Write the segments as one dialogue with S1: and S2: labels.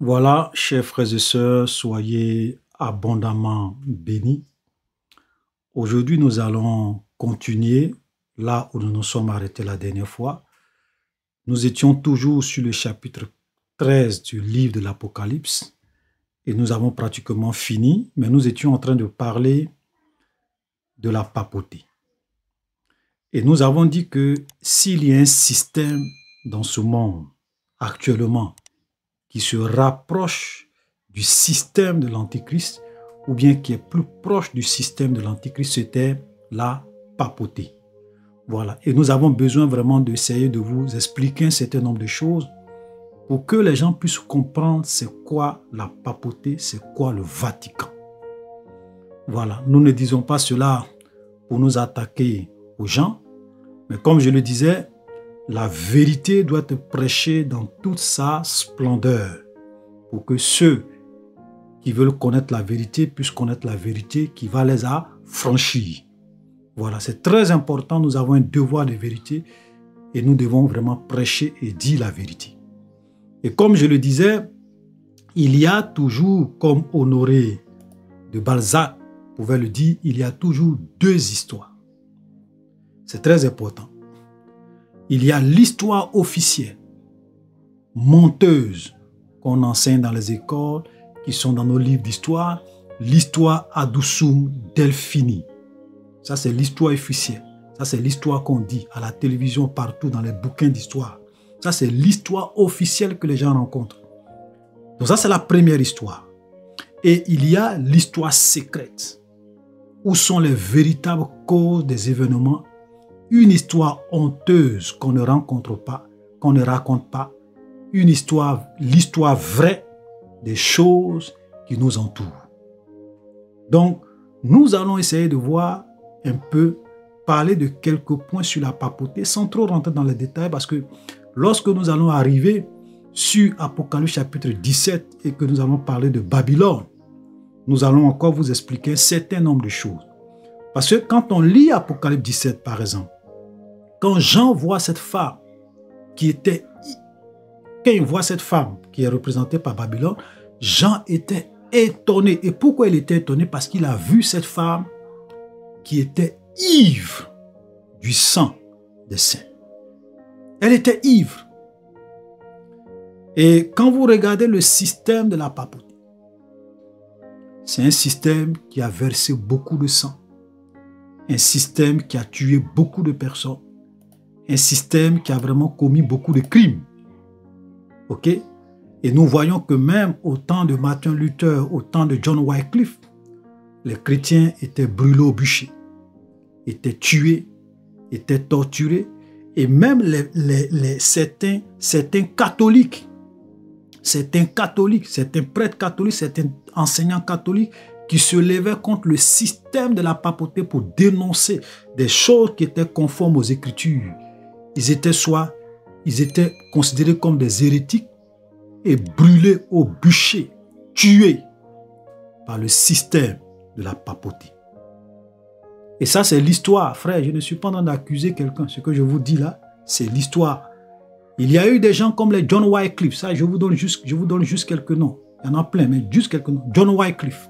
S1: Voilà, chers frères et sœurs, soyez abondamment bénis. Aujourd'hui, nous allons continuer là où nous nous sommes arrêtés la dernière fois. Nous étions toujours sur le chapitre 13 du livre de l'Apocalypse et nous avons pratiquement fini, mais nous étions en train de parler de la papauté. Et nous avons dit que s'il y a un système dans ce monde actuellement qui se rapproche du système de l'Antichrist, ou bien qui est plus proche du système de l'Antichrist, c'était la papauté. Voilà. Et nous avons besoin vraiment d'essayer de vous expliquer un certain nombre de choses pour que les gens puissent comprendre c'est quoi la papauté, c'est quoi le Vatican. Voilà. Nous ne disons pas cela pour nous attaquer aux gens, mais comme je le disais, la vérité doit être prêchée dans toute sa splendeur pour que ceux qui veulent connaître la vérité puissent connaître la vérité qui va les affranchir. Voilà, c'est très important. Nous avons un devoir de vérité et nous devons vraiment prêcher et dire la vérité. Et comme je le disais, il y a toujours, comme Honoré de Balzac pouvait le dire, il y a toujours deux histoires. C'est très important. Il y a l'histoire officielle, menteuse, qu'on enseigne dans les écoles, qui sont dans nos livres d'histoire, l'histoire Adusum Delphini. Ça, c'est l'histoire officielle. Ça, c'est l'histoire qu'on dit à la télévision, partout, dans les bouquins d'histoire. Ça, c'est l'histoire officielle que les gens rencontrent. Donc ça, c'est la première histoire. Et il y a l'histoire secrète, où sont les véritables causes des événements. Une histoire honteuse qu'on ne rencontre pas, qu'on ne raconte pas. Une histoire, l'histoire vraie des choses qui nous entourent. Donc, nous allons essayer de voir un peu, parler de quelques points sur la papauté, sans trop rentrer dans les détails, parce que lorsque nous allons arriver sur Apocalypse chapitre 17 et que nous allons parler de Babylone, nous allons encore vous expliquer un certain nombre de choses. Parce que quand on lit Apocalypse 17, par exemple, quand Jean voit cette femme quand il voit cette femme qui est représentée par Babylone, Jean était étonné. Et pourquoi il était étonné? Parce qu'il a vu cette femme qui était ivre du sang des saints. Elle était ivre. Et quand vous regardez le système de la papauté, c'est un système qui a versé beaucoup de sang. Un système qui a tué beaucoup de personnes. Un système qui a vraiment commis beaucoup de crimes. Ok? Et nous voyons que même au temps de Martin Luther, au temps de John Wycliffe, les chrétiens étaient brûlés au bûcher, étaient tués, étaient torturés, et même certains catholiques, certains prêtres catholiques, certains enseignants catholiques qui se levaient contre le système de la papauté pour dénoncer des choses qui étaient conformes aux Écritures. Ils étaient considérés comme des hérétiques et brûlés au bûcher, tués par le système de la papauté. Et ça, c'est l'histoire, frère. Je ne suis pas en train d'accuser quelqu'un. Ce que je vous dis là, c'est l'histoire. Il y a eu des gens comme les John Wycliffe. Ça, je vous donne juste quelques noms. Il y en a plein, mais juste quelques noms. John Wycliffe.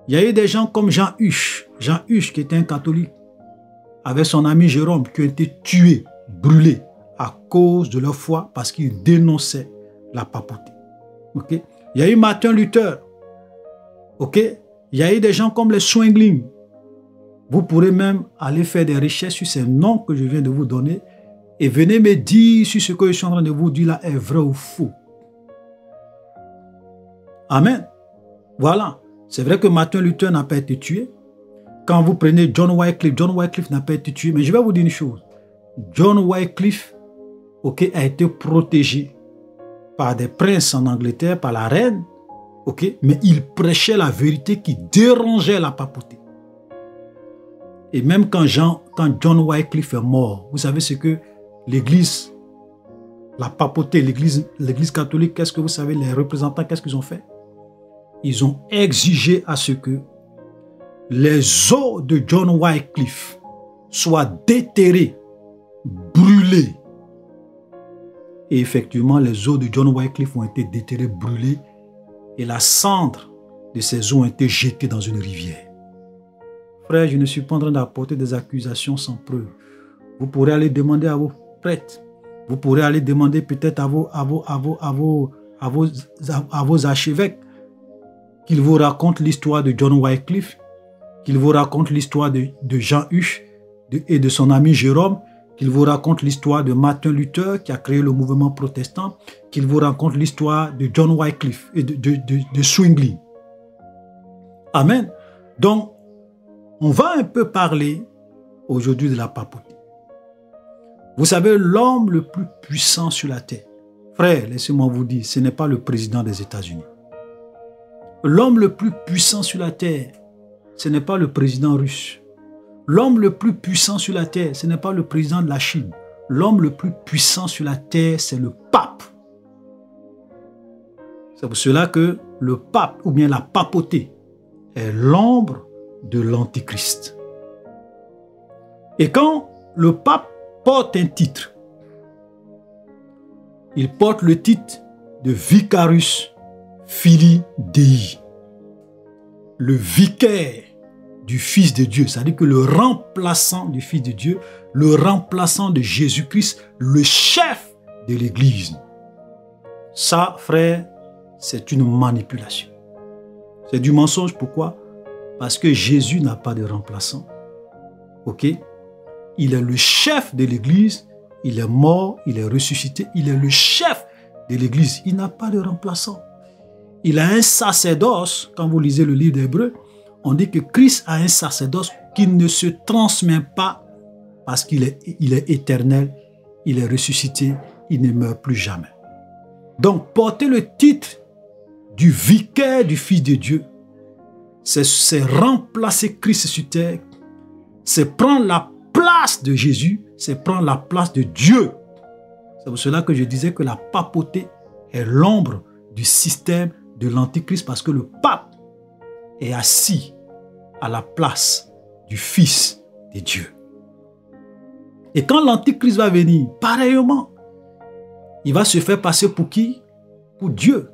S1: Il y a eu des gens comme Jean Huche. Jean Huche, qui était un catholique, avec son ami Jérôme, qui ont été tués, brûlés à cause de leur foi parce qu'ils dénonçaient la papauté. Okay? Il y a eu Martin Luther. Okay? Il y a eu des gens comme les Zwingli. Vous pourrez même aller faire des recherches sur ces noms que je viens de vous donner et venez me dire si ce que je suis en train de vous dire là est vrai ou faux. Amen. Voilà. C'est vrai que Martin Luther n'a pas été tué. Quand vous prenez John Wycliffe n'a pas été tué. Mais je vais vous dire une chose. John Wycliffe a été protégé par des princes en Angleterre, par la reine. Mais il prêchait la vérité qui dérangeait la papauté. Et même quand John Wycliffe est mort, vous savez ce que l'église, la papauté, l'église catholique, qu'est-ce que vous savez, les représentants, qu'est-ce qu'ils ont fait? Ils ont exigé à ce que les os de John Wycliffe soient déterrés, brûlés Et effectivement, les os de John Wycliffe ont été déterrés, brûlés, et la cendre de ces os ont été jetées dans une rivière. Frère, je ne suis pas en train d'apporter des accusations sans preuve. Vous pourrez aller demander à vos prêtres. Vous pourrez aller demander peut-être à vos archevêques qu'ils vous racontent l'histoire de John Wycliffe, qu'ils vous racontent l'histoire de Jean Huch et de son ami Jérôme, qu'ils vous racontent l'histoire de Martin Luther qui a créé le mouvement protestant, qu'ils vous racontent l'histoire de John Wycliffe et de Zwingli. Amen. Donc, on va un peu parler aujourd'hui de la papauté. Vous savez, l'homme le plus puissant sur la terre, frère, laissez-moi vous dire, ce n'est pas le président des États-Unis. L'homme le plus puissant sur la terre, ce n'est pas le président russe. L'homme le plus puissant sur la terre, ce n'est pas le président de la Chine. L'homme le plus puissant sur la terre, c'est le pape. C'est pour cela que le pape, ou bien la papauté, est l'ombre de l'Antichrist. Et quand le pape porte un titre, il porte le titre de Vicarius Filii Dei, le vicaire du Fils de Dieu, c'est-à-dire que le remplaçant du Fils de Dieu, le remplaçant de Jésus-Christ, le chef de l'Église. Ça, frère, c'est une manipulation. C'est du mensonge. Pourquoi? Parce que Jésus n'a pas de remplaçant. Ok? Il est le chef de l'Église, il est mort, il est ressuscité, il est le chef de l'Église. Il n'a pas de remplaçant. Il a un sacerdoce. Quand vous lisez le livre d'Hébreux, on dit que Christ a un sacerdoce qui ne se transmet pas parce qu'il est éternel, il est ressuscité, il ne meurt plus jamais. Donc, porter le titre du vicaire du Fils de Dieu, c'est remplacer Christ sur terre, c'est prendre la place de Jésus, c'est prendre la place de Dieu. C'est pour cela que je disais que la papauté est l'ombre du système de l'Antichrist, parce que le pape est assis à la place du Fils de Dieu. Et quand l'Antichrist va venir, pareillement, il va se faire passer pour qui? Pour Dieu.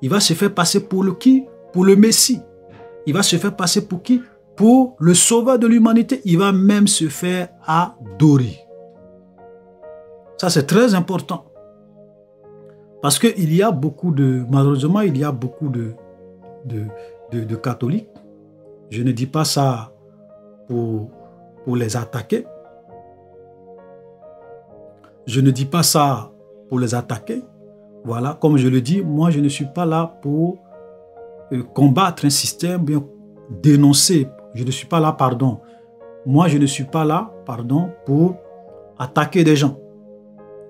S1: Il va se faire passer pour le qui? Pour le Messie. Il va se faire passer pour qui? Pour le sauveur de l'humanité. Il va même se faire adorer. Ça, c'est très important. Parce qu'il y a beaucoup de... Malheureusement, il y a beaucoup de catholiques. Je ne dis pas ça pour les attaquer. Je ne dis pas ça pour les attaquer. Voilà, comme je le dis, moi, je ne suis pas là pour combattre un système, bien dénoncer. Je ne suis pas là, pardon. Moi, je ne suis pas là, pardon, pour attaquer des gens.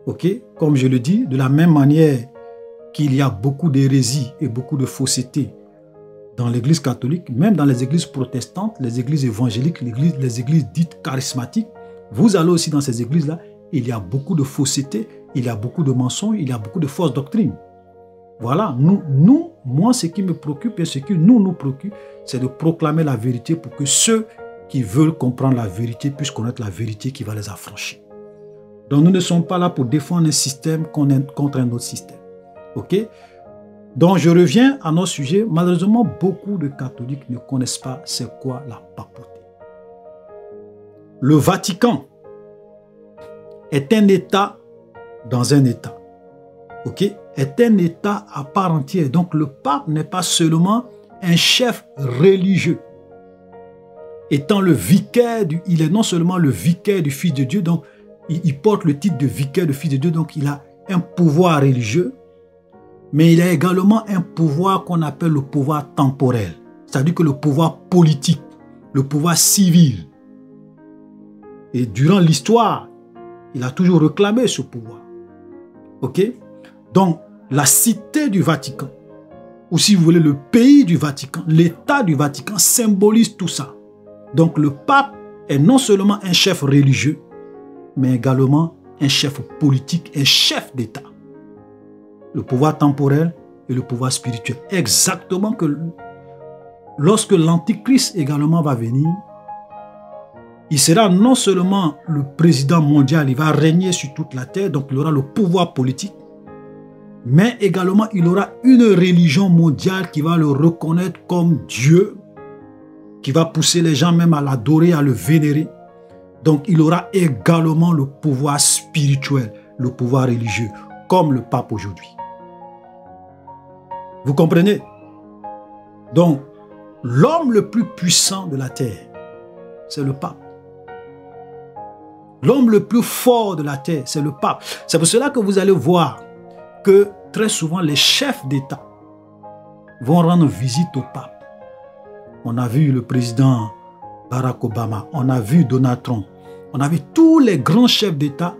S1: Ok? Comme je le dis, de la même manière qu'il y a beaucoup d'hérésie et beaucoup de fausseté dans l'église catholique, même dans les églises protestantes, les églises évangéliques, les églises dites charismatiques, vous allez aussi dans ces églises-là, il y a beaucoup de fausseté, il y a beaucoup de mensonges, il y a beaucoup de fausses doctrines. Voilà, moi, ce qui me préoccupe et ce qui nous préoccupe, c'est de proclamer la vérité pour que ceux qui veulent comprendre la vérité puissent connaître la vérité qui va les affranchir. Donc, nous ne sommes pas là pour défendre un système contre un autre système. Ok? Donc, je reviens à notre sujet. Malheureusement, beaucoup de catholiques ne connaissent pas c'est quoi la papauté. Le Vatican est un État dans un État. Ok? Est un État à part entière. Donc, le pape n'est pas seulement un chef religieux. Étant le vicaire, il est non seulement le vicaire du Fils de Dieu, donc il porte le titre de vicaire du Fils de Dieu, donc il a un pouvoir religieux, mais il a également un pouvoir qu'on appelle le pouvoir temporel, c'est-à-dire que le pouvoir politique, le pouvoir civil. Et durant l'histoire, il a toujours réclamé ce pouvoir. Ok? Donc, la cité du Vatican, ou si vous voulez le pays du Vatican, l'État du Vatican symbolise tout ça. Donc, le pape est non seulement un chef religieux, mais également un chef politique, un chef d'État. Le pouvoir temporel et le pouvoir spirituel. Exactement que lorsque l'Antichrist également va venir, Il sera non seulement le président mondial, il va régner sur toute la terre, donc il aura le pouvoir politique, mais également il aura une religion mondiale qui va le reconnaître comme Dieu, qui va pousser les gens même à l'adorer, à le vénérer. Donc il aura également le pouvoir spirituel, le pouvoir religieux, comme le pape aujourd'hui. Vous comprenez? Donc, l'homme le plus puissant de la terre, c'est le pape. L'homme le plus fort de la terre, c'est le pape. C'est pour cela que vous allez voir que très souvent les chefs d'État vont rendre visite au pape. On a vu le président Barack Obama, on a vu Donald Trump, on a vu tous les grands chefs d'État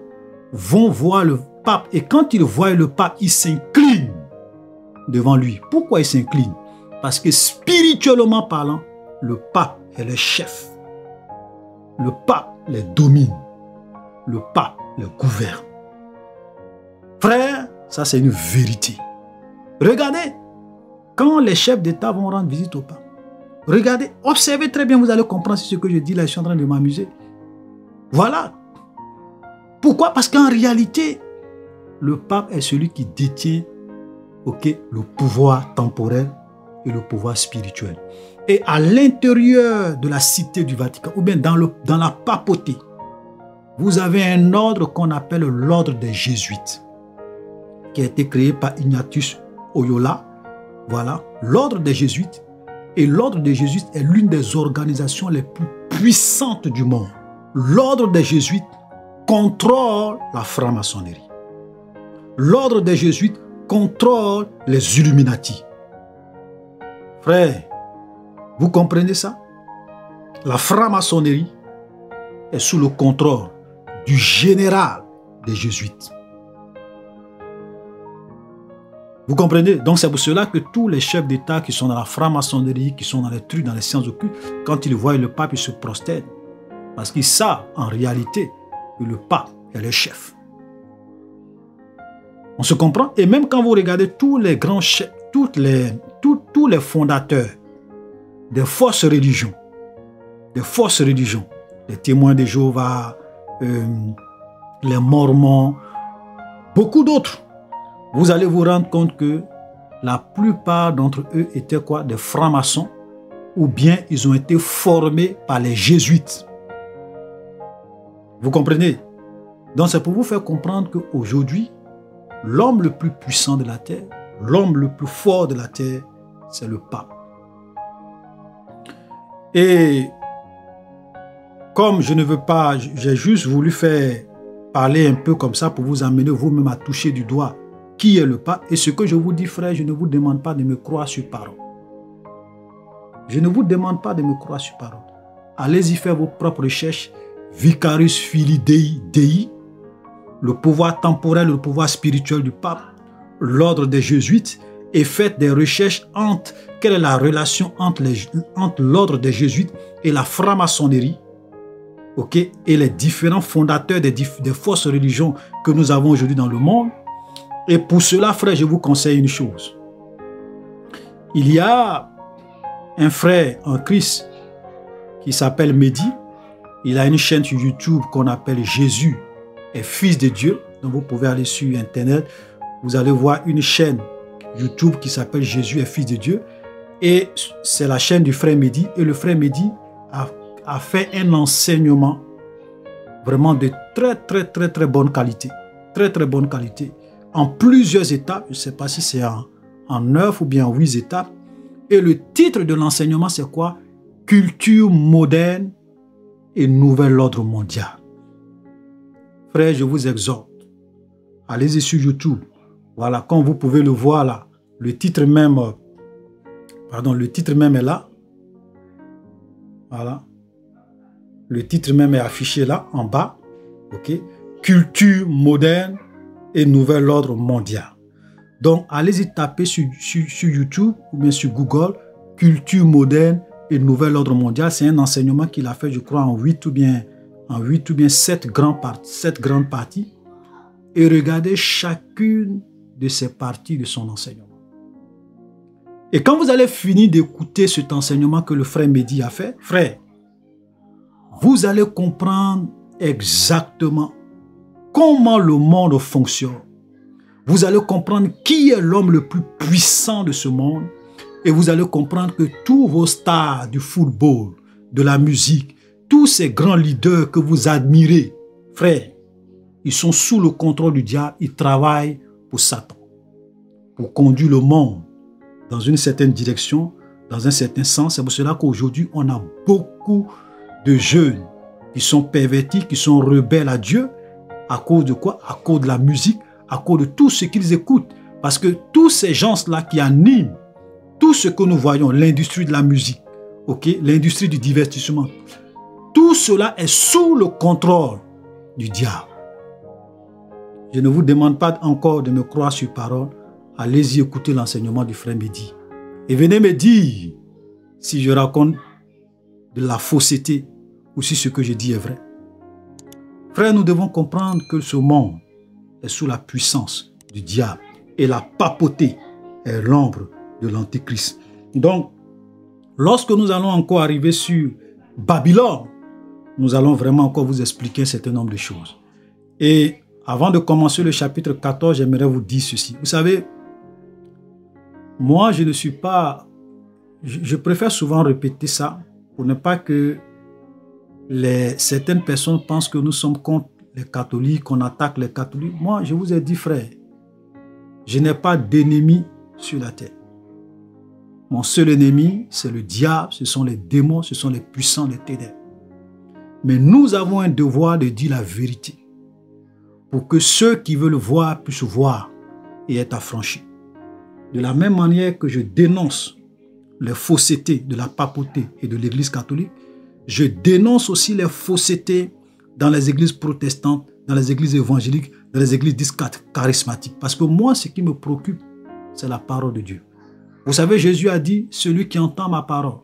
S1: vont voir le pape. Et quand ils voient le pape, ils s'inclinent devant lui. Pourquoi ils s'inclinent? Parce que spirituellement parlant, le pape est le chef. Le pape les domine. Le pape les gouverne. Frère, ça c'est une vérité. Regardez, quand les chefs d'État vont rendre visite au pape, regardez, observez très bien, vous allez comprendre ce que je dis là, je suis en train de m'amuser. Voilà. Pourquoi? Parce qu'en réalité, le pape est celui qui détient le pouvoir temporel et le pouvoir spirituel. Et à l'intérieur de la cité du Vatican, ou bien dans la papauté, vous avez un ordre qu'on appelle l'ordre des Jésuites, qui a été créé par Ignatius Loyola. Voilà, l'ordre des Jésuites. Et l'ordre des Jésuites est l'une des organisations les plus puissantes du monde. L'ordre des Jésuites contrôle la franc-maçonnerie. L'ordre des Jésuites contrôle les Illuminati. Frère, vous comprenez ça? La franc-maçonnerie est sous le contrôle du général des Jésuites. Vous comprenez? Donc c'est pour cela que tous les chefs d'État qui sont dans la franc-maçonnerie, qui sont dans les trucs, dans les sciences occultes, quand ils voient le pape, ils se prosternent. Parce qu'ils savent en réalité que le pape est le chef. On se comprend? Et même quand vous regardez tous les grands chefs, tous les fondateurs des fausses religions, les témoins de Jéhovah, les Mormons, beaucoup d'autres, vous allez vous rendre compte que la plupart d'entre eux étaient quoi? Des francs-maçons, ou bien ils ont été formés par les jésuites. Vous comprenez? Donc c'est pour vous faire comprendre qu'aujourd'hui, l'homme le plus puissant de la terre, l'homme le plus fort de la terre, c'est le pape. Et comme je ne veux pas, j'ai juste voulu faire parler un peu comme ça pour vous amener vous-même à toucher du doigt qui est le pape. Et ce que je vous dis, frère, je ne vous demande pas de me croire sur parole. Je ne vous demande pas de me croire sur parole. Allez-y faire vos propres recherches. Vicarius Filii Dei, le pouvoir temporel, le pouvoir spirituel du pape, l'ordre des jésuites, et faites des recherches entre quelle est la relation entre l'ordre des jésuites et la franc-maçonnerie, et les différents fondateurs des fausses religions que nous avons aujourd'hui dans le monde. Et pour cela, frère, je vous conseille une chose. Il y a un frère en Christ qui s'appelle Mehdi. Il a une chaîne sur YouTube qu'on appelle Jésus est fils de Dieu. Donc vous pouvez aller sur Internet. Vous allez voir une chaîne YouTube qui s'appelle Jésus est fils de Dieu. Et c'est la chaîne du frère Mehdi. Et le frère Mehdi a fait un enseignement vraiment de très bonne qualité. Très bonne qualité. En plusieurs étapes. Je ne sais pas si c'est en 9 ou bien en 8 étapes. Et le titre de l'enseignement, c'est quoi? Culture moderne et nouvel ordre mondial. Frère, je vous exhorte. Allez-y sur YouTube. Voilà, comme vous pouvez le voir là. Le titre même est là. Voilà. Le titre même est affiché là, en bas. Culture moderne et nouvel ordre mondial. Donc, allez-y taper sur YouTube ou bien sur Google, culture moderne et nouvel ordre mondial. C'est un enseignement qu'il a fait, je crois, en 8 ou bien 7 grandes parties. Et regardez chacune de ces parties de son enseignement. Et quand vous allez finir d'écouter cet enseignement que le frère Mehdi a fait, frère, vous allez comprendre exactement comment le monde fonctionne. Vous allez comprendre qui est l'homme le plus puissant de ce monde. Et vous allez comprendre que tous vos stars du football, de la musique, tous ces grands leaders que vous admirez, frères, ils sont sous le contrôle du diable, ils travaillent pour Satan, pour conduire le monde dans une certaine direction, dans un certain sens. C'est pour cela qu'aujourd'hui, on a beaucoup de jeunes qui sont pervertis, qui sont rebelles à Dieu. À cause de quoi? À cause de la musique, à cause de tout ce qu'ils écoutent. Parce que tous ces gens-là qui animent tout ce que nous voyons, l'industrie de la musique, l'industrie du divertissement, tout cela est sous le contrôle du diable. Je ne vous demande pas encore de me croire sur parole. Allez-y écouter l'enseignement du frère Mehdi. Et venez me dire si je raconte de la fausseté ou si ce que je dis est vrai. Frère, nous devons comprendre que ce monde est sous la puissance du diable et la papauté est l'ombre de l'Antéchrist. Donc, lorsque nous allons encore arriver sur Babylone, nous allons vraiment encore vous expliquer un certain nombre de choses. Et avant de commencer le chapitre 14, j'aimerais vous dire ceci. Vous savez, moi, je ne suis pas... Je préfère souvent répéter ça pour ne pas que certaines personnes pensent que nous sommes contre les catholiques, qu'on attaque les catholiques. Moi, je vous ai dit, frère, je n'ai pas d'ennemi sur la terre. Mon seul ennemi, c'est le diable, ce sont les démons, ce sont les puissants des ténèbres. Mais nous avons un devoir de dire la vérité pour que ceux qui veulent voir puissent voir et être affranchis. De la même manière que je dénonce les faussetés de la papauté et de l'église catholique, je dénonce aussi les faussetés dans les églises protestantes, dans les églises évangéliques, dans les églises charismatiques. Parce que moi, ce qui me préoccupe, c'est la parole de Dieu. Vous savez, Jésus a dit, celui qui entend ma parole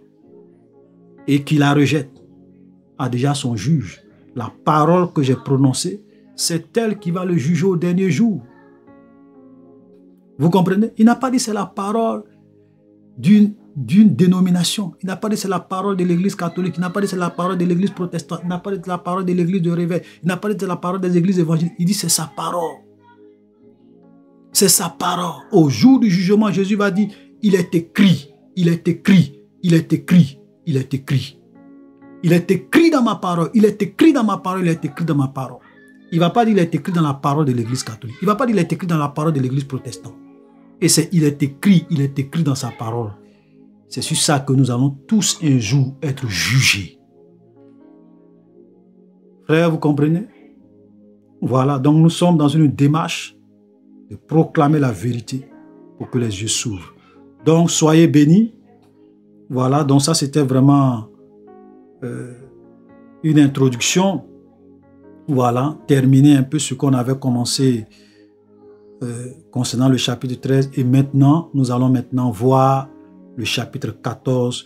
S1: et qui la rejette a déjà son juge. La parole que j'ai prononcée, c'est elle qui va le juger au dernier jour. Vous comprenez? Il n'a pas dit c'est la parole d'une dénomination. Il n'a pas dit c'est la parole de l'église catholique. Il n'a pas dit c'est la parole de l'église protestante. Il n'a pas dit c'est la parole de l'église de réveil. Il n'a pas dit c'est la parole des églises évangéliques. Il dit c'est sa parole. C'est sa parole. Au jour du jugement, Jésus va dire, il est écrit, il est écrit, il est écrit, il est écrit. Il est écrit dans ma parole, il est écrit dans ma parole, il est écrit dans ma parole. Il ne va pas dire il est écrit dans la parole de l'église catholique. Il ne va pas dire il est écrit dans la parole de l'église protestante. Et c'est il est écrit dans sa parole. C'est sur ça que nous allons tous un jour être jugés. Frère, vous comprenez? Voilà, donc nous sommes dans une démarche de proclamer la vérité pour que les yeux s'ouvrent. Donc, soyez bénis. Voilà, donc ça c'était vraiment une introduction. Voilà, terminer un peu ce qu'on avait commencé concernant le chapitre 13. Et maintenant, nous allons maintenant voir le chapitre 14